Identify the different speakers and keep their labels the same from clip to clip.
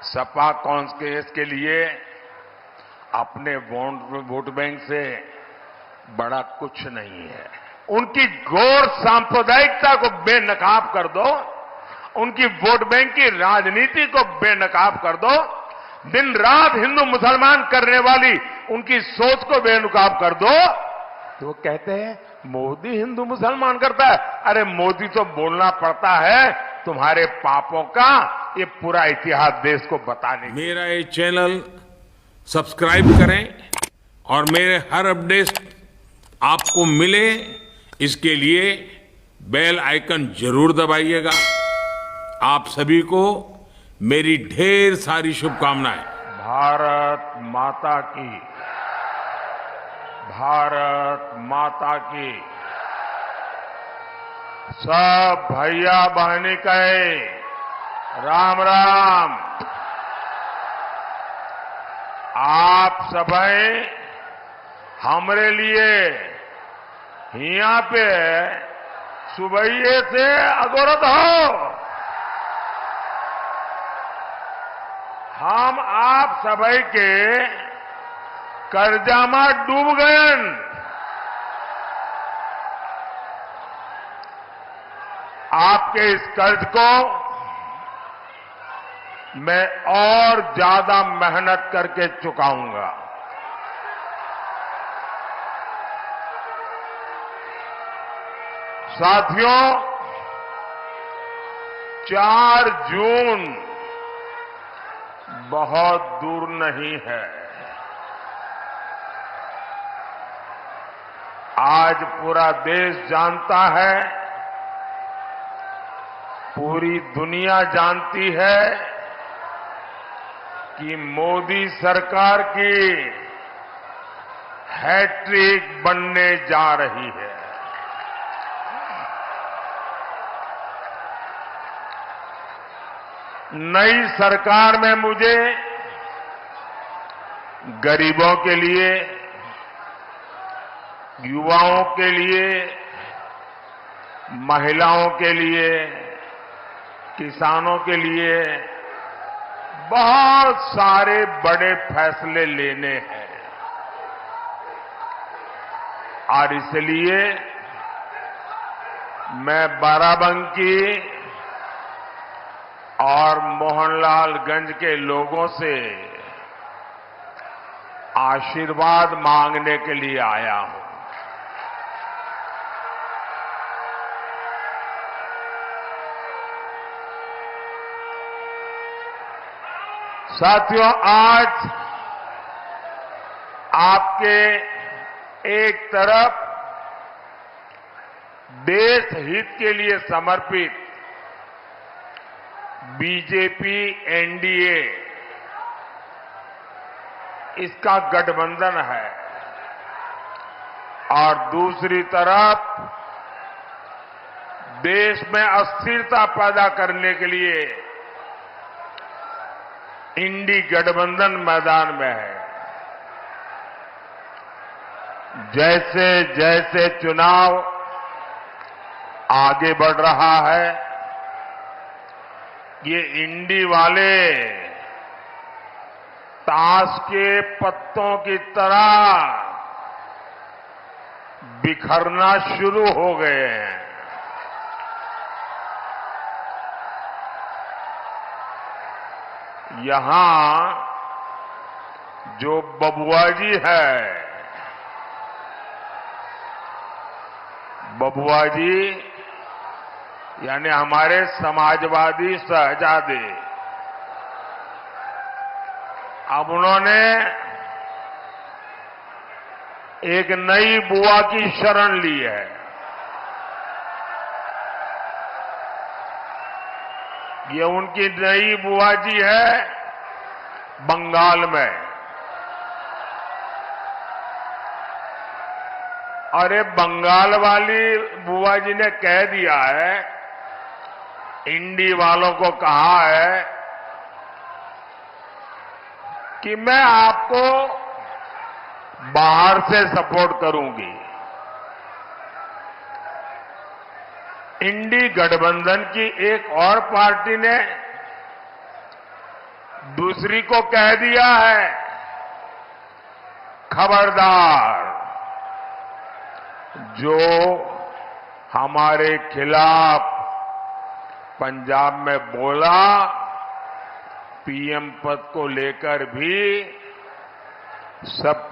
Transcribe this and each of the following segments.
Speaker 1: सपा कांग्रेस के लिए अपने वोट बैंक से बड़ा कुछ नहीं है। उनकी घोर सांप्रदायिकता को बेनकाब कर दो, उनकी वोट बैंक की राजनीति को बेनकाब कर दो, दिन रात हिंदू मुसलमान करने वाली उनकी सोच को बेनकाब कर दो, तो वो कहते हैं मोदी हिंदू मुसलमान करता है। अरे मोदी तो बोलना पड़ता है तुम्हारे पापों का, ये पूरा इतिहास देश को बताने।
Speaker 2: मेरा ये चैनल सब्सक्राइब करें और मेरे हर अपडेट आपको मिले, इसके लिए बेल आइकन जरूर दबाइएगा। आप सभी को मेरी ढेर सारी शुभकामनाएं।
Speaker 1: भारत माता की, भारत माता की। सब भैया बहनी कहे राम राम। आप सभी हमरे लिए यहाँ पे सुबह से अगोरत हो। हम आप सभी के कर्जा में डूब गयन। आपके इस कर्ज को मैं और ज्यादा मेहनत करके चुकाऊंगा। साथियों, 4 जून बहुत दूर नहीं है। आज पूरा देश जानता है, पूरी दुनिया जानती है कि मोदी सरकार की हैट्रिक बनने जा रही है। नई सरकार में मुझे गरीबों के लिए, युवाओं के लिए, महिलाओं के लिए, किसानों के लिए बहुत सारे बड़े फैसले लेने हैं। और इसलिए मैं बाराबंकी और मोहनलालगंज के लोगों से आशीर्वाद मांगने के लिए आया हूं। साथियों, आज आपके एक तरफ देश हित के लिए समर्पित बीजेपी एनडीए, इसका गठबंधन है, और दूसरी तरफ देश में अस्थिरता पैदा करने के लिए इंडी गठबंधन मैदान में है। जैसे जैसे चुनाव आगे बढ़ रहा है, ये इंडी वाले ताश के पत्तों की तरह बिखरना शुरू हो गए हैं। यहां जो बबुआजी है, बबुआजी यानी हमारे समाजवादी शहजादे, अब उन्होंने एक नई बुआ की शरण ली है। ये उनकी नई बुआ जी है बंगाल में। और ये बंगाल वाली बुआ जी ने कह दिया है, इंडी वालों को कहा है कि मैं आपको बाहर से सपोर्ट करूंगी। इंडी गठबंधन की एक और पार्टी ने दूसरी को कह दिया है, खबरदार, जो हमारे खिलाफ पंजाब में बोला, पीएम पद को लेकर भी सब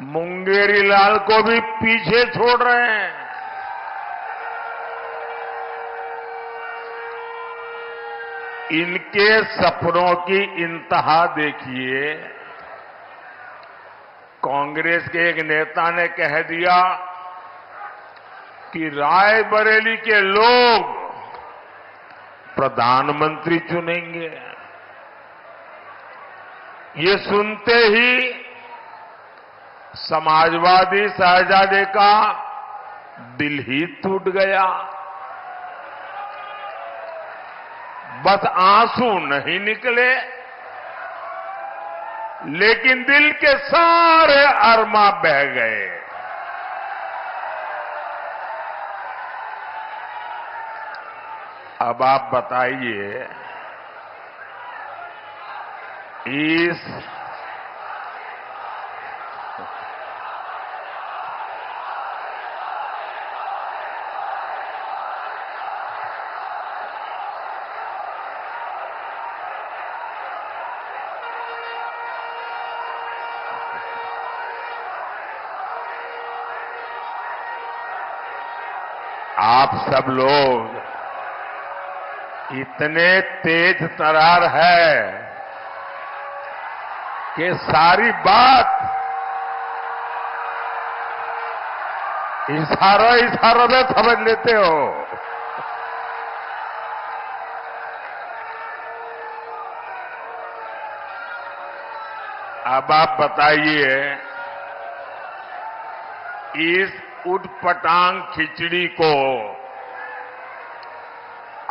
Speaker 1: मुंगेरी लाल को भी पीछे छोड़ रहे हैं। इनके सपनों की इंतहा देखिए। कांग्रेस के एक नेता ने कह दिया कि रायबरेली के लोग प्रधानमंत्री चुनेंगे। ये सुनते ही समाजवादी शहजादे का दिल ही टूट गया। बस आंसू नहीं निकले, लेकिन दिल के सारे अरमा बह गए। अब आप बताइए, आप सब लोग इतने तेज तरार है कि सारी बात इशारों में समझ लेते हो। अब आप बताइए, इस उटपटांग खिचड़ी को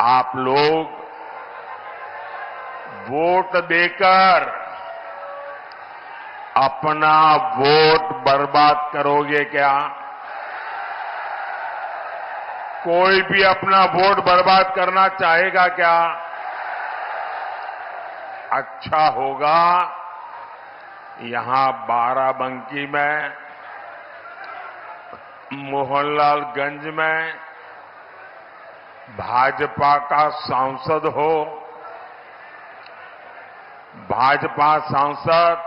Speaker 1: आप लोग वोट देकर अपना वोट बर्बाद करोगे क्या? कोई भी अपना वोट बर्बाद करना चाहेगा क्या? अच्छा होगा यहां बाराबंकी में, मोहनलालगंज में भाजपा का सांसद हो। भाजपा सांसद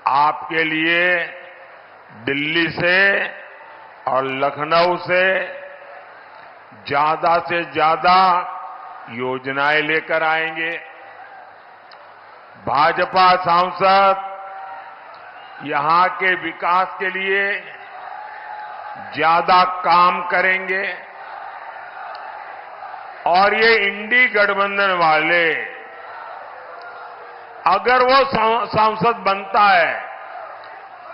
Speaker 1: आपके लिए दिल्ली से और लखनऊ से ज्यादा योजनाएं लेकर आएंगे। भाजपा सांसद यहां के विकास के लिए ज्यादा काम करेंगे और ये इंडी गठबंधन वाले, अगर वो सांसद बनता है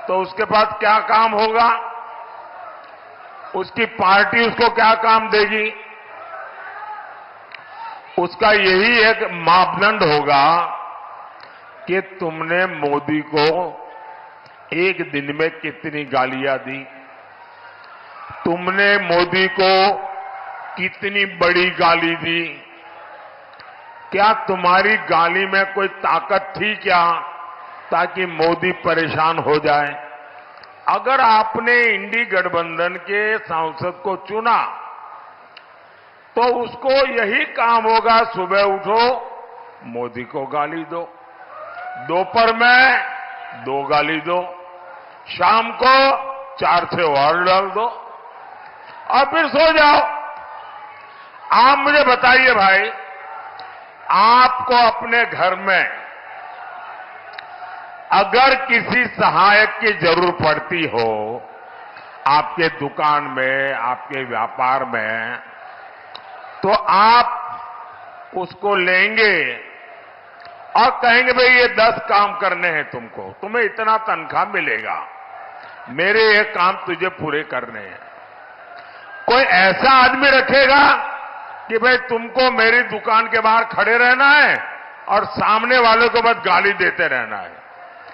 Speaker 1: तो उसके पास क्या काम होगा? उसकी पार्टी उसको क्या काम देगी? उसका यही एक मापदंड होगा कि तुमने मोदी को एक दिन में कितनी गालियां दी, तुमने मोदी को कितनी बड़ी गाली दी, क्या तुम्हारी गाली में कोई ताकत थी क्या ताकि मोदी परेशान हो जाए? अगर आपने इंडी गठबंधन के सांसद को चुना तो उसको यही काम होगा, सुबह उठो मोदी को गाली दो, दोपहर में 2 गाली दो, शाम को 4 से और डाल दो और फिर सो जाओ। आप मुझे बताइए भाई, आपको अपने घर में अगर किसी सहायक की जरूरत पड़ती हो, आपके दुकान में, आपके व्यापार में, तो आप उसको लेंगे और कहेंगे भाई ये 10 काम करने हैं तुमको, तुम्हें इतना तनख्वाह मिलेगा, मेरे ये काम तुझे पूरे करने हैं। कोई ऐसा आदमी रखेगा कि भाई तुमको मेरी दुकान के बाहर खड़े रहना है और सामने वाले को बस गाली देते रहना है?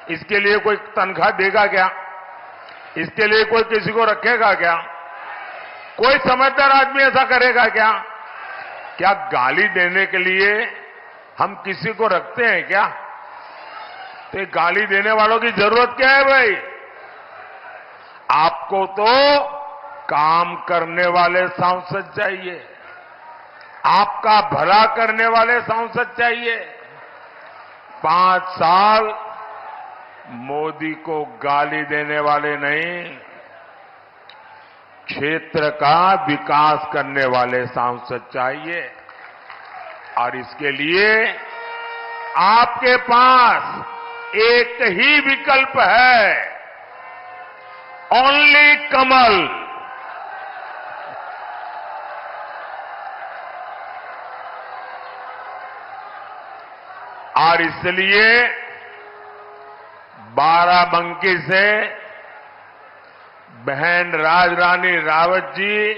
Speaker 1: इसके लिए कोई तनख्वाह देगा क्या? इसके लिए कोई किसी को रखेगा क्या? कोई समझदार आदमी ऐसा करेगा क्या? क्या गाली देने के लिए हम किसी को रखते हैं क्या? तो गाली देने वालों की जरूरत क्या है भाई? आपको तो काम करने वाले सांसद चाहिए, आपका भला करने वाले सांसद चाहिए। 5 साल मोदी को गाली देने वाले नहीं, क्षेत्र का विकास करने वाले सांसद चाहिए। और इसके लिए आपके पास एक ही विकल्प है, ओनली कमल। और इसलिए बाराबंकी से बहन राजरानी रावत जी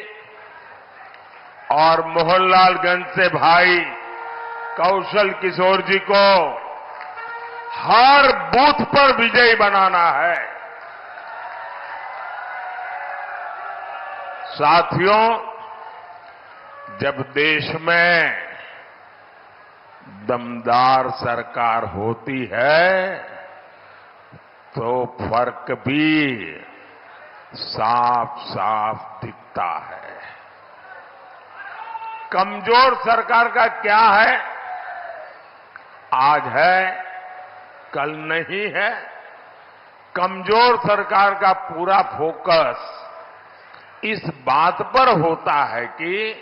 Speaker 1: और मोहनलालगंज से भाई कौशल किशोर जी को हर बूथ पर विजयी बनाना है। साथियों, जब देश में दमदार सरकार होती है तो फर्क भी साफ साफ दिखता है। कमजोर सरकार का क्या है? आज है, कल नहीं है। कमजोर सरकार का पूरा फोकस इस बात पर होता है कि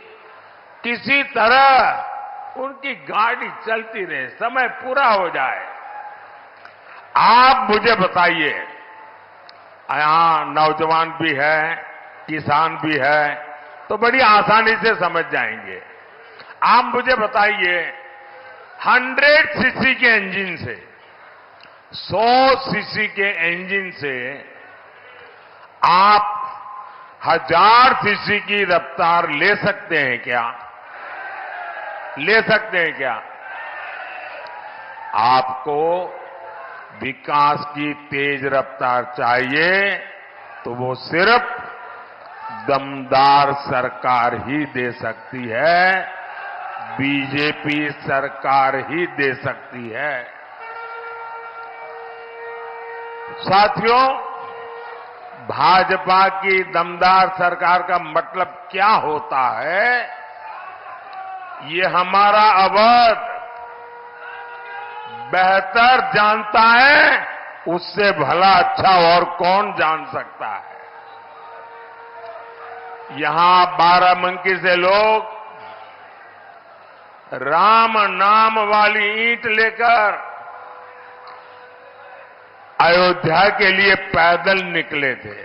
Speaker 1: किसी तरह उनकी गाड़ी चलती रहे, समय पूरा हो जाए। आप मुझे बताइए, यहां नौजवान भी है, किसान भी है, तो बड़ी आसानी से समझ जाएंगे। आप मुझे बताइए, 100 सीसी के इंजन से 100 सीसी के इंजन से आप 1000 सीसी की रफ्तार ले सकते हैं क्या? ले सकते हैं क्या? आपको विकास की तेज रफ्तार चाहिए तो वो सिर्फ दमदार सरकार ही दे सकती है, बीजेपी सरकार ही दे सकती है। साथियों, भाजपा की दमदार सरकार का मतलब क्या होता है, ये हमारा अवध बेहतर जानता है, उससे भला अच्छा और कौन जान सकता है। यहां बाराबंकी से लोग राम नाम वाली ईंट लेकर अयोध्या के लिए पैदल निकले थे।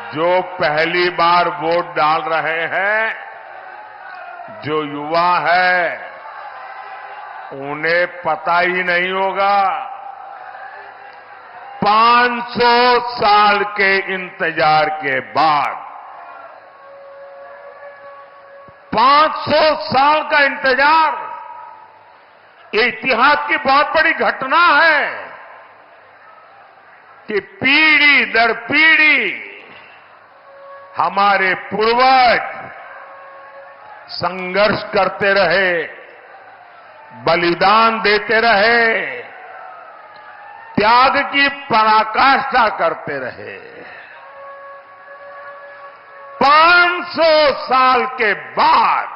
Speaker 1: जो पहली बार वोट डाल रहे हैं, जो युवा है, उन्हें पता ही नहीं होगा 500 साल के इंतजार के बाद, 500 साल का इंतजार, ये इतिहास की बहुत बड़ी घटना है कि पीढ़ी दर पीढ़ी हमारे पूर्वज संघर्ष करते रहे, बलिदान देते रहे, त्याग की पराकाष्ठा करते रहे। 500 साल के बाद,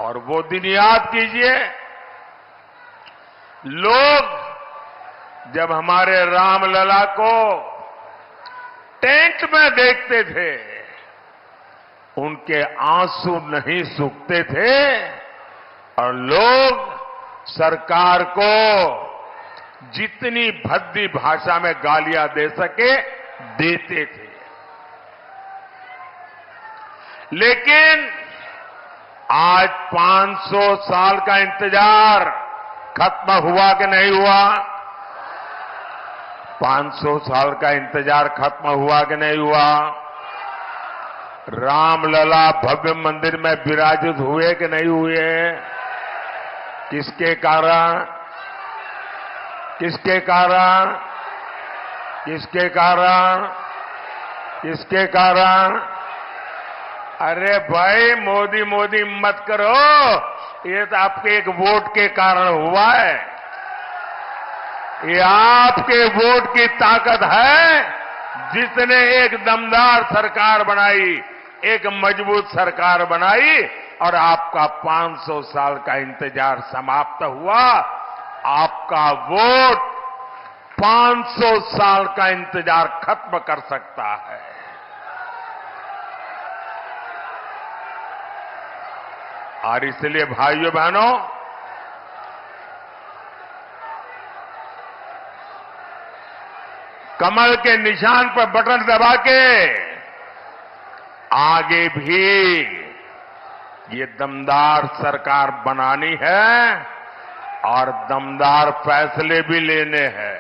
Speaker 1: और वो दिन याद कीजिए, लोग जब हमारे रामलला को टेंट में देखते थे, उनके आंसू नहीं सूखते थे और लोग सरकार को जितनी भद्दी भाषा में गालियां दे सके देते थे। लेकिन आज 500 साल का इंतजार खत्म हुआ कि नहीं हुआ? 500 साल का इंतजार खत्म हुआ कि नहीं हुआ? रामलला भव्य मंदिर में विराजित हुए कि नहीं हुए? किसके कारण? किसके कारण? किसके कारण? किसके कारण? अरे भाई मोदी मोदी मत करो, ये तो आपके एक वोट के कारण हुआ है। ये आपके वोट की ताकत है जिसने एक दमदार सरकार बनाई, एक मजबूत सरकार बनाई और आपका 500 साल का इंतजार समाप्त हुआ। आपका वोट 500 साल का इंतजार खत्म कर सकता है। और इसलिए भाइयों बहनों, कमल के निशान पर बटन दबा के आगे भी ये दमदार सरकार बनानी है और दमदार फैसले भी लेने हैं।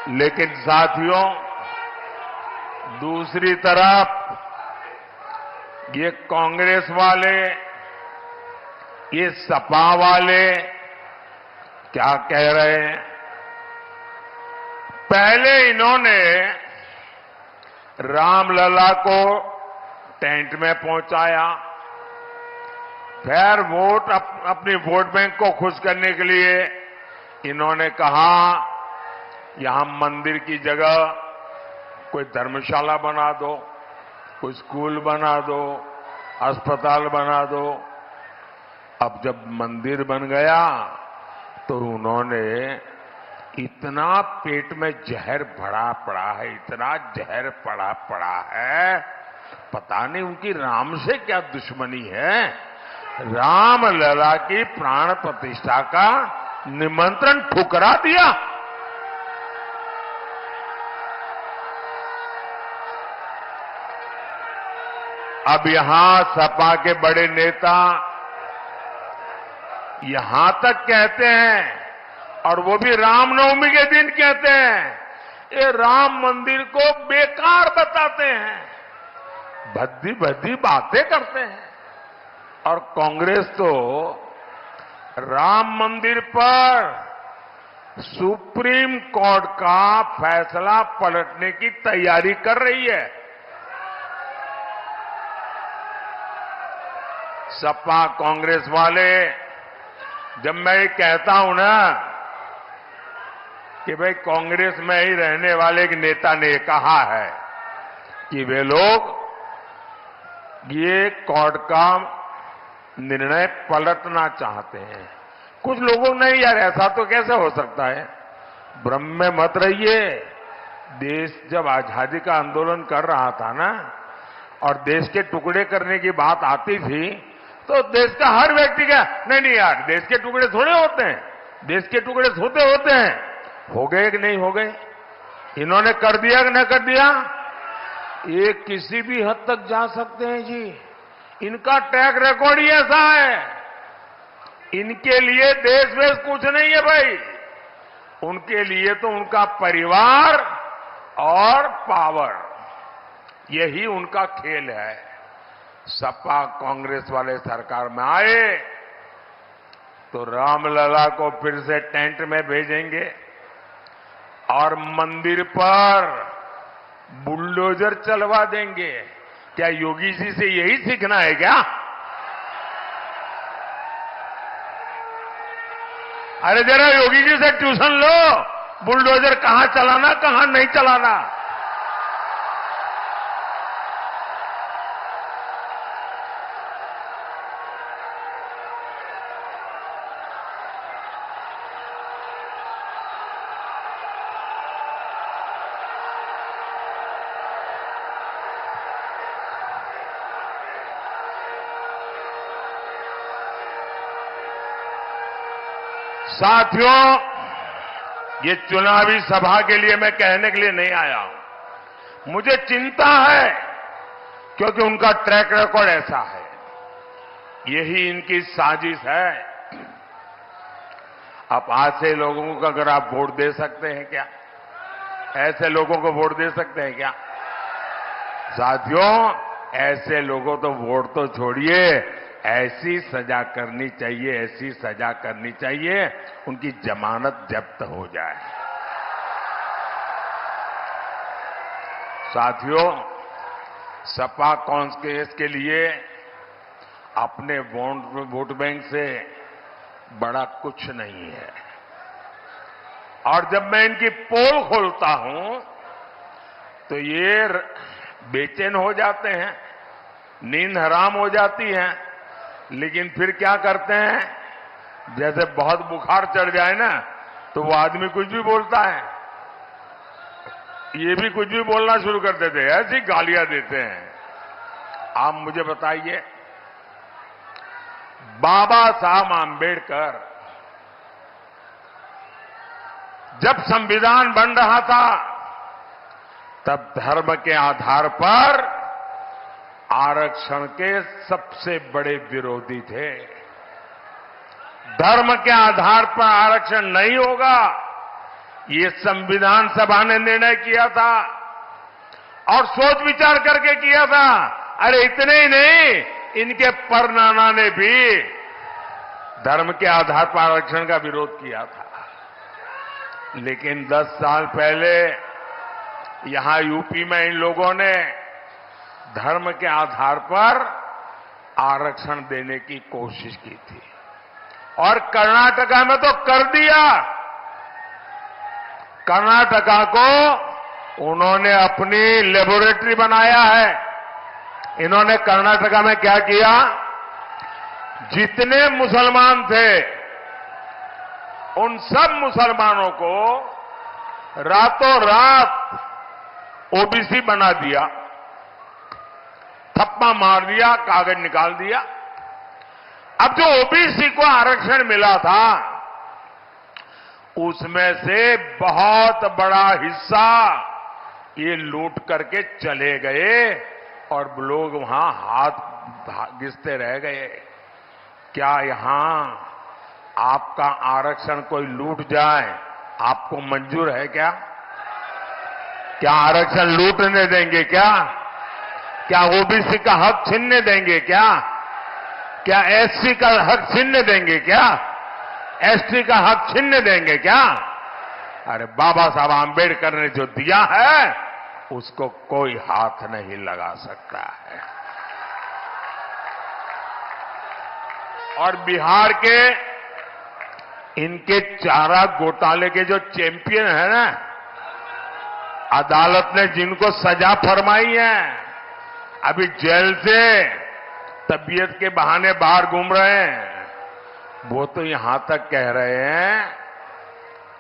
Speaker 1: लेकिन साथियों, दूसरी तरफ ये कांग्रेस वाले, ये सपा वाले क्या कह रहे हैं? पहले इन्होंने रामलला को टेंट में पहुंचाया, फिर अपनी वोट बैंक को खुश करने के लिए इन्होंने कहा यहां मंदिर की जगह कोई धर्मशाला बना दो, कोई स्कूल बना दो, अस्पताल बना दो। अब जब मंदिर बन गया तो उन्होंने इतना पेट में जहर भरा पड़ा है, इतना जहर पड़ा है, पता नहीं उनकी राम से क्या दुश्मनी है। रामलला की प्राण प्रतिष्ठा का निमंत्रण ठुकरा दिया। अब यहां सपा के बड़े नेता यहां तक कहते हैं, और वो भी रामनवमी के दिन कहते हैं, ये राम मंदिर को बेकार बताते हैं, भद्दी भद्दी बातें करते हैं। और कांग्रेस तो राम मंदिर पर सुप्रीम कोर्ट का फैसला पलटने की तैयारी कर रही है। सपा कांग्रेस वाले, जब मैं ये कहता हूं ना कि भाई कांग्रेस में ही रहने वाले एक नेता ने कहा है कि वे लोग ये कोर्ट का निर्णय पलटना चाहते हैं। कुछ लोगों ने, यार ऐसा तो कैसे हो सकता है, भ्रम में मत रहिए। देश जब आजादी का आंदोलन कर रहा था ना, और देश के टुकड़े करने की बात आती थी, तो देश का हर व्यक्ति का नहीं यार, देश के टुकड़े थोड़े होते हैं, देश के टुकड़े होते हैं। हो गए कि नहीं हो गए? इन्होंने कर दिया कि नहीं कर दिया? ये किसी भी हद तक जा सकते हैं जी, इनका ट्रैक रिकॉर्ड ही ऐसा है। इनके लिए देश वेश कुछ नहीं है भाई, उनके लिए तो उनका परिवार और पावर, यही उनका खेल है। सपा कांग्रेस वाले सरकार में आए तो रामलला को फिर से टेंट में भेजेंगे और मंदिर पर बुलडोजर चलवा देंगे। क्या योगी जी से यही सीखना है क्या? अरे जरा योगी जी से ट्यूशन लो, बुलडोजर कहां चलाना कहां नहीं चलाना। साथियों, ये चुनावी सभा के लिए मैं कहने के लिए नहीं आया हूं, मुझे चिंता है क्योंकि उनका ट्रैक रिकॉर्ड ऐसा है, यही इनकी साजिश है। आप ऐसे लोगों को अगर आप वोट दे सकते हैं क्या? ऐसे लोगों को वोट दे सकते हैं क्या? साथियों, ऐसे लोगों तो वोट तो छोड़िए, ऐसी सजा करनी चाहिए, ऐसी सजा करनी चाहिए उनकी जमानत जब्त हो जाए। साथियों, सपा कांग्रेस के लिए अपने वोट बैंक से बड़ा कुछ नहीं है। और जब मैं इनकी पोल खोलता हूं तो ये बेचैन हो जाते हैं, नींद हराम हो जाती है। लेकिन फिर क्या करते हैं, जैसे बहुत बुखार चढ़ जाए ना तो वो आदमी कुछ भी बोलता है, ये भी कुछ भी बोलना शुरू कर देते हैं, ऐसी गालियां देते हैं। आप मुझे बताइए, बाबा साहब आंबेडकर जब संविधान बन रहा था तब धर्म के आधार पर आरक्षण के सबसे बड़े विरोधी थे। धर्म के आधार पर आरक्षण नहीं होगा, ये संविधान सभा ने निर्णय किया था और सोच विचार करके किया था। अरे इतने ही नहीं, इनके परनाना ने भी धर्म के आधार पर आरक्षण का विरोध किया था। लेकिन 10 साल पहले यहां यूपी में इन लोगों ने धर्म के आधार पर आरक्षण देने की कोशिश की थी और कर्नाटका में तो कर दिया। कर्नाटका को उन्होंने अपनी लेबोरेटरी बनाया है। इन्होंने कर्नाटका में क्या किया, जितने मुसलमान थे उन सब मुसलमानों को रातों रात ओबीसी बना दिया, थप्पा मार दिया, कागज निकाल दिया। अब जो ओबीसी को आरक्षण मिला था उसमें से बहुत बड़ा हिस्सा ये लूट करके चले गए और लोग वहां हाथ घिसते रह गए। क्या यहां आपका आरक्षण कोई लूट जाए आपको मंजूर है क्या? क्या आरक्षण लूटने देंगे क्या? क्या ओबीसी का हक छीनने देंगे क्या? क्या एससी का हक छीनने देंगे क्या? एसटी का हक छीनने देंगे क्या? अरे बाबा साहब आंबेडकर ने जो दिया है उसको कोई हाथ नहीं लगा सकता है। और बिहार के इनके चारा घोटाले के जो चैंपियन है ना, अदालत ने जिनको सजा फरमाई है, अभी जेल से तबीयत के बहाने बाहर घूम रहे हैं, वो तो यहां तक कह रहे हैं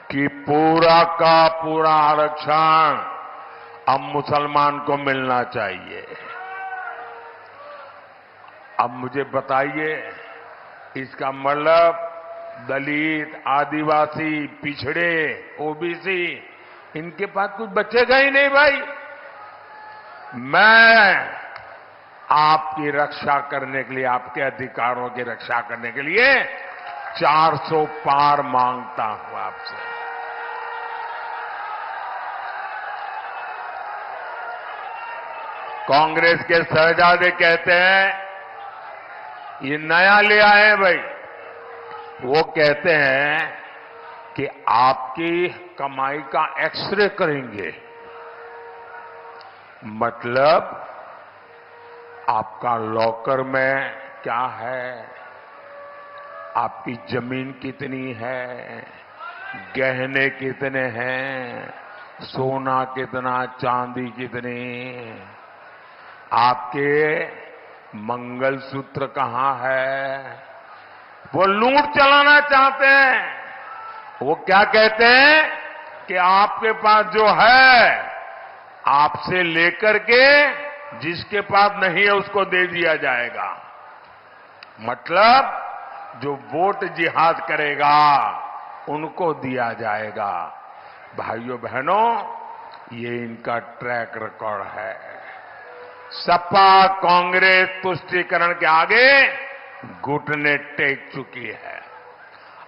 Speaker 1: कि पूरा का पूरा आरक्षण अब मुसलमान को मिलना चाहिए। अब मुझे बताइए, इसका मतलब दलित, आदिवासी, पिछड़े, ओबीसी, इनके पास कुछ बचेगा ही नहीं भाई। मैं आपकी रक्षा करने के लिए, आपके अधिकारों की रक्षा करने के लिए 400 पार मांगता हूं आपसे। कांग्रेस के शहजादे कहते हैं ये नया ले आए हैं भाई। वो कहते हैं कि आपकी कमाई का एक्सरे करेंगे, मतलब आपका लॉकर में क्या है, आपकी जमीन कितनी है, गहने कितने हैं, सोना कितना, चांदी कितनी, आपके मंगलसूत्र कहां है। वो लूट चलाना चाहते हैं। वो क्या कहते हैं कि आपके पास जो है आपसे लेकर के जिसके पास नहीं है उसको दे दिया जाएगा। मतलब जो वोट जिहाद करेगा उनको दिया जाएगा। भाइयों बहनों, ये इनका ट्रैक रिकॉर्ड है। सपा कांग्रेस तुष्टीकरण के आगे घुटने टेक चुकी है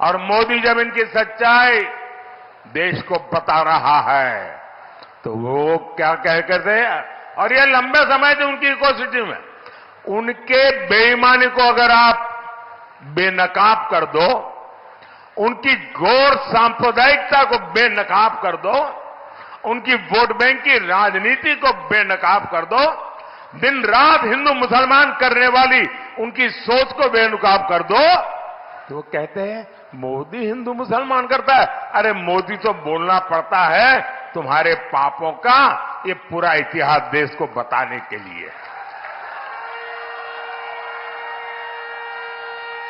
Speaker 1: और मोदी जब इनकी सच्चाई देश को बता रहा है तो वो क्या कह करते हैं, और ये लंबे समय से उनकी इकोसिटी में उनके बेईमानी को अगर आप बेनकाब कर दो, उनकी घोर सांप्रदायिकता को बेनकाब कर दो, उनकी वोट बैंक की राजनीति को बेनकाब कर दो, दिन रात हिंदू मुसलमान करने वाली उनकी सोच को बेनकाब कर दो, तो वो कहते हैं मोदी हिंदू मुसलमान करता है। अरे मोदी तो बोलना पड़ता है तुम्हारे पापों का ये पूरा इतिहास देश को बताने के लिए।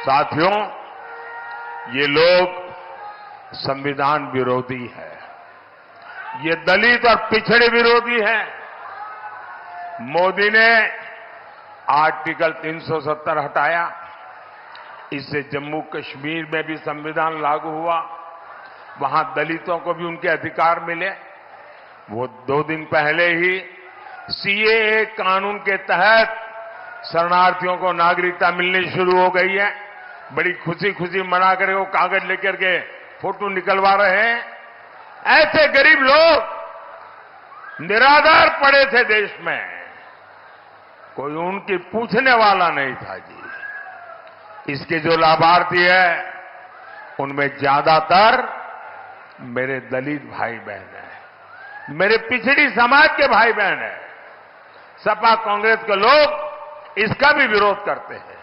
Speaker 1: साथियों, ये लोग संविधान विरोधी है, ये दलित और पिछड़े विरोधी है। मोदी ने आर्टिकल 370 हटाया, इससे जम्मू कश्मीर में भी संविधान लागू हुआ, वहां दलितों को भी उनके अधिकार मिले। वो 2 दिन पहले ही सीएए कानून के तहत शरणार्थियों को नागरिकता मिलनी शुरू हो गई है। बड़ी खुशी खुशी मना कर वो कागज लेकर के फोटो निकलवा रहे हैं। ऐसे गरीब लोग निराधार पड़े थे देश में, कोई उनकी पूछने वाला नहीं था जी। इसके जो लाभार्थी है उनमें ज्यादातर मेरे दलित भाई बहन हैं, मेरे पिछड़ी समाज के भाई बहन हैं। सपा कांग्रेस के लोग इसका भी विरोध करते हैं।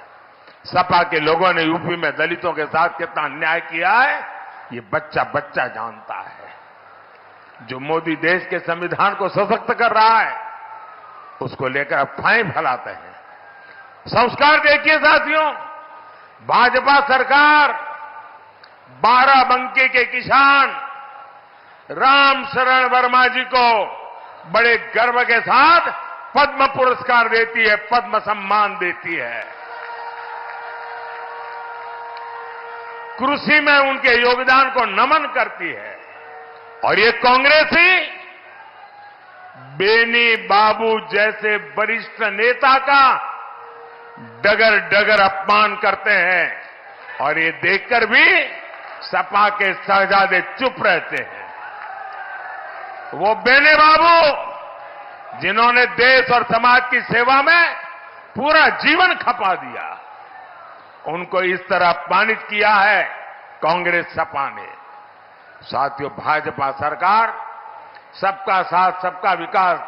Speaker 1: सपा के लोगों ने यूपी में दलितों के साथ कितना अन्याय किया है ये बच्चा बच्चा जानता है। जो मोदी देश के संविधान को सशक्त कर रहा है उसको लेकर अफवाहें फैलाते हैं। संस्कार देखिए साथियों, भाजपा सरकार बाराबंकी के किसान राम शरण वर्मा जी को बड़े गर्व के साथ पद्म पुरस्कार देती है, पद्म सम्मान देती है। कृषि में उनके योगदान को नमन करती है। और ये कांग्रेस ही बेनी बाबू जैसे वरिष्ठ नेता का डगर डगर अपमान करते हैं और ये देखकर भी सपा के शहजादे चुप रहते हैं। वो बेनी बाबू जिन्होंने देश और समाज की सेवा में पूरा जीवन खपा दिया, उनको इस तरह अपमानित किया है कांग्रेस सपा ने। साथियों, भाजपा सरकार सबका साथ, सबका विकास,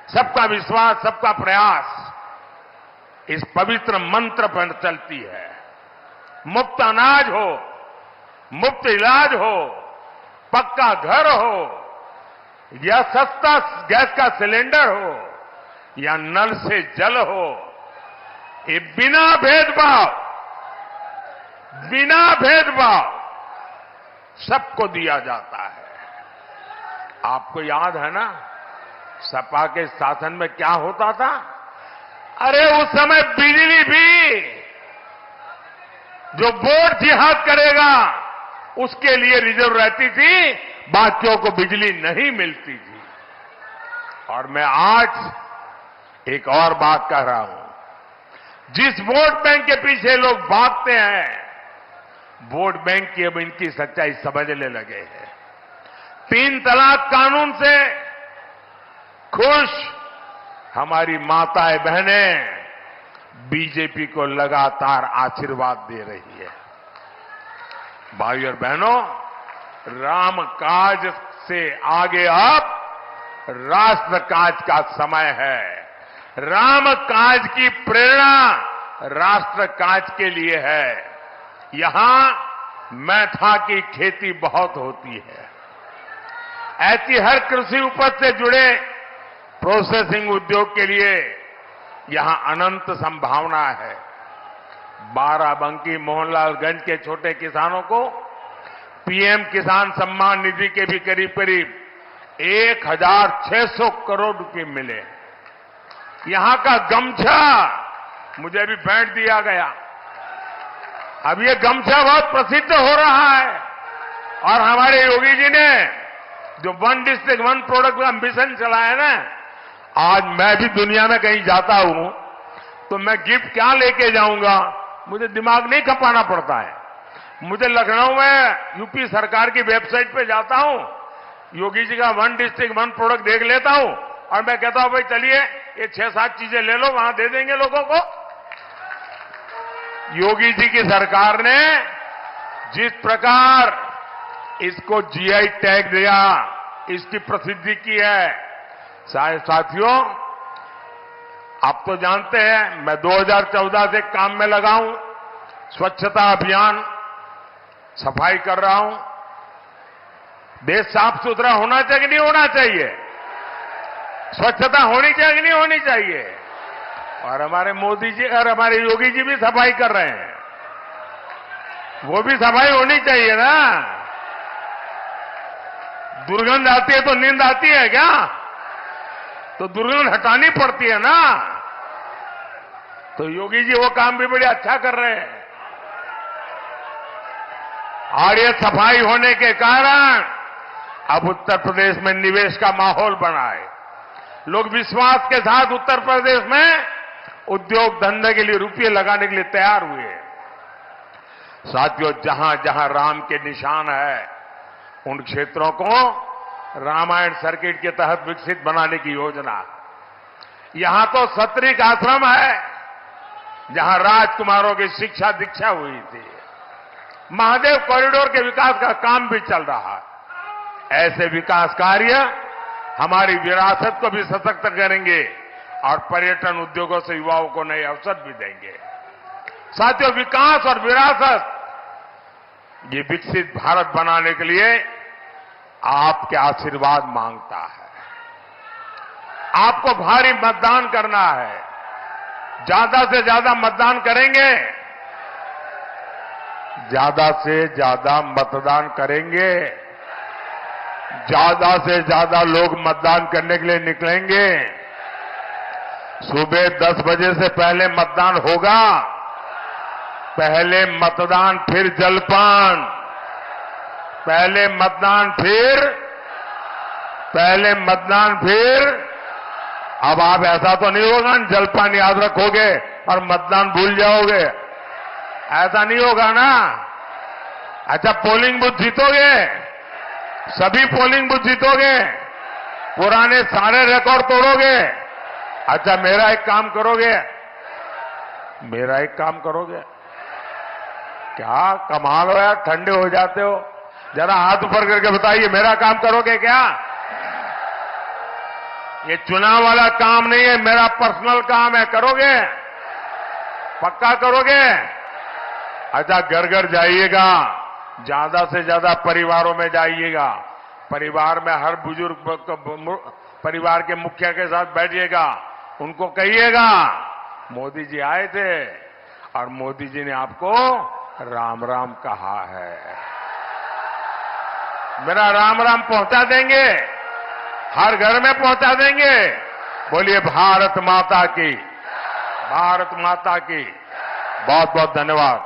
Speaker 1: सबका विश्वास, सबका प्रयास इस पवित्र मंत्र पर चलती है। मुफ्त अनाज हो, मुफ्त इलाज हो, पक्का घर हो या सस्ता गैस का सिलेंडर हो या नल से जल हो, ये बिना भेदभाव सबको दिया जाता है। आपको याद है ना सपा के शासन में क्या होता था? अरे उस समय बिजली भी जो वोट जिहाद करेगा उसके लिए रिजर्व रहती थी, बाकियों को बिजली नहीं मिलती थी। और मैं आज एक और बात कह रहा हूं, जिस वोट बैंक के पीछे लोग भागते हैं, वोट बैंक की अब इनकी सच्चाई समझने लगे हैं। 3 तलाक कानून से खुश हमारी माताएं बहनें बीजेपी को लगातार आशीर्वाद दे रही है। भाई और बहनों, राम काज से आगे अब राष्ट्र काज का समय है। राम काज की प्रेरणा राष्ट्र काज के लिए है। यहां मैथा की खेती बहुत होती है। ऐसी हर कृषि उपज से जुड़े प्रोसेसिंग उद्योग के लिए यहां अनंत संभावना है। बाराबंकी मोहनलालगंज के छोटे किसानों को पीएम किसान सम्मान निधि के भी करीब करीब 1,600 करोड़ रुपए मिले। यहां का गमछा मुझे भी भेंट दिया गया। अब ये गमछा बहुत प्रसिद्ध हो रहा है और हमारे योगी जी ने जो 1 डिस्ट्रिक्ट 1 प्रोडक्ट का मिशन चलाया ना, आज मैं भी दुनिया में कहीं जाता हूं तो मैं गिफ्ट क्या लेके जाऊंगा, मुझे दिमाग नहीं खपाना पड़ता है। मुझे लखनऊ में यूपी सरकार की वेबसाइट पे जाता हूं, योगी जी का 1 डिस्ट्रिक्ट 1 प्रोडक्ट देख लेता हूं और मैं कहता हूं भाई चलिए ये 6-7 चीजें ले लो, वहां दे देंगे लोगों को। योगी जी की सरकार ने जिस प्रकार इसको जीआई टैग दिया, इसकी प्रसिद्धि की है, साथियों आप तो जानते हैं मैं 2014 से काम में लगा हूं, स्वच्छता अभियान, सफाई कर रहा हूं। देश साफ सुथरा होना चाहिए कि नहीं होना चाहिए? स्वच्छता होनी चाहिए कि नहीं होनी चाहिए? और हमारे मोदी जी और हमारे योगी जी भी सफाई कर रहे हैं, वो भी सफाई होनी चाहिए ना। दुर्गंध आती है तो नींद आती है क्या? तो दुर्गंध हटानी पड़ती है ना। तो योगी जी वो काम भी बड़े अच्छा कर रहे हैं। और ये सफाई होने के कारण अब उत्तर प्रदेश में निवेश का माहौल बना है। लोग विश्वास के साथ उत्तर प्रदेश में उद्योग धंधे के लिए रुपये लगाने के लिए तैयार हुए। साथियों, जहां जहां राम के निशान है उन क्षेत्रों को रामायण सर्किट के तहत विकसित बनाने की योजना। यहां तो सतरिक आश्रम है जहां राजकुमारों की शिक्षा दीक्षा हुई थी। महादेव कॉरिडोर के विकास का काम भी चल रहा है। ऐसे विकास कार्य हमारी विरासत को भी सशक्त करेंगे और पर्यटन उद्योगों से युवाओं को नए अवसर भी देंगे। साथियों, विकास और विरासत, ये विकसित भारत बनाने के लिए आपके आशीर्वाद मांगता है। आपको भारी मतदान करना है। ज्यादा से ज्यादा मतदान करेंगे, ज्यादा से ज्यादा मतदान करेंगे, ज्यादा से ज्यादा लोग मतदान करने के लिए निकलेंगे। सुबह 10 बजे से पहले मतदान होगा। पहले मतदान फिर जलपान, पहले मतदान फिर अब आप ऐसा तो नहीं होगा जलपान याद रखोगे और मतदान भूल जाओगे, ऐसा नहीं होगा ना। अच्छा, पोलिंग बूथ जीतोगे, सभी पोलिंग बूथ जीतोगे, पुराने सारे रिकॉर्ड तोड़ोगे। अच्छा, मेरा एक काम करोगे, क्या कमाल हो यार, ठंडे हो जाते हो। जरा हाथ ऊपर करके बताइए, मेरा काम करोगे क्या? ये चुनाव वाला काम नहीं है, मेरा पर्सनल काम है। करोगे? पक्का करोगे? अच्छा, घर घर जाइएगा, ज्यादा से ज्यादा परिवारों में जाइएगा। परिवार में हर बुजुर्ग परिवार के मुखिया के साथ बैठिएगा, उनको कहिएगा मोदी जी आए थे और मोदी जी ने आपको राम राम कहा है। मेरा राम राम पहुंचा देंगे, हर घर में पहुंचा देंगे। बोलिए भारत माता की, भारत माता की। बहुत बहुत धन्यवाद।